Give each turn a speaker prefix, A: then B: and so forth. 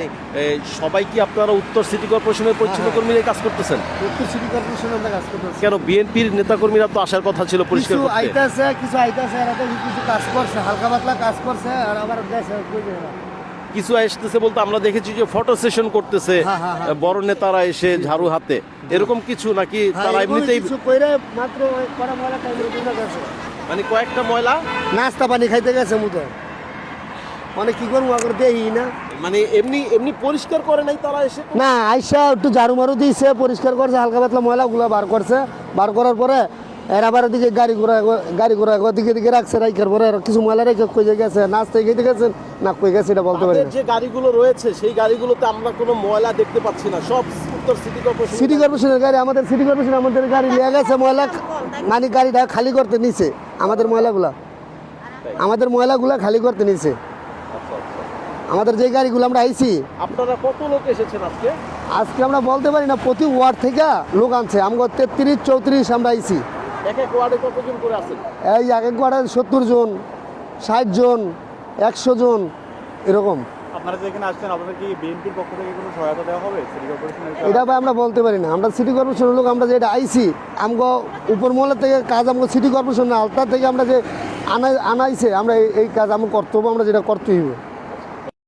A: মানে সবাই কি আপনারা উত্তর সিটি কর্পোরেশনের পরিচ্ছন্ন কর্মীরা কাজ করতেছেন?
B: উত্তর সিটি কর্পোরেশনে আমরা কাজ করতেছি।
A: কেন বিএনপির নেতাকর্মীরা তো আসার কথা ছিল পরিষ্কার
B: কিছু
A: করতে।
B: কিছু আইতাছে এরা তো কিছু কাজ করছে, হালকা পাতলা কাজ করছে, আর আবার দেশে
A: কিছু আসতেছে বলতে আমরা দেখেছি যে ফটো সেশন করতেছে বড় নেতারা এসে ঝাড়ু হাতে, এরকম কিছু নাকি তারা এমনিতেই
B: কিছু কইরে মাত্র ওই কড়া ময়লা টাইমের জন্য গেছে,
A: মানে কয়েকটা ময়লা
B: নাস্তা পানি খাইতে গেছে মুতো, মানে কি করবো আগর দেই না,
A: মানে এমনি এমনি পরিষ্কার করে নাই তারা এসে?
B: না আইসা একটু ঝাড়ু মারু দিয়েছে, পরিষ্কার করছে, হালকা পাতলা ময়লাগুলো বার করছে, বার করার পরে এর আবার দিকে গাড়ি ঘোড়া দিকে দিকে রাখছে, রাইখার পরে কিছু ময়লা রেখে কই গেছে, নাস্তায় খেতে গেছেন না কই গেছে এটা বলতে পারি না।
A: যে গাড়িগুলো রয়েছে সেই গাড়িগুলোতে আমরা কোনো ময়লা দেখতে পাচ্ছি না, সব উত্তর সিটি কর্পোরেশন।
B: সিটি কর্পোরেশনের গাড়ি, আমাদের সিটি কর্পোরেশন আমাদের গাড়ি নিয়ে গেছে ময়লা, মানে গাড়িটা খালি করতে নিছে, আমাদের ময়লাগুলা খালি করতে নিছে। আমাদের যে গাড়িগুলো আমরা আইছি,
A: আপনারা কত লোক এসেছেন আজকে?
B: আজকে আমরা বলতে পারি না, প্রতি ওয়ার্ড থেকে লোক আনছে, আমরা 33-34 আমরা আইছি।
A: এক এক ওয়ার্ডে কতজন করে আছেন?
B: এই এক এক ওয়ার্ডে 70 জন, 60 জন, 100 জন এরকম।
C: আপনারা যেখানে আসছেন আপনাদের কি বিএনপির পক্ষ থেকে কোনো সহায়তা দেওয়া হবে সিটি কর্পোরেশনের?
B: এটা ভাই আমরা বলতে পারি না, আমরা সিটি কর্পোরেশনের লোক, আমরা যেটা আইছি আমগো উপর মহলের থেকে কাজ, আমগো সিটি কর্পোরেশন আলতা থেকে আমরা যে আনাইছে, আমরা এই কাজ আমার কর্তব্য, আমরা যেটা করতে হইব।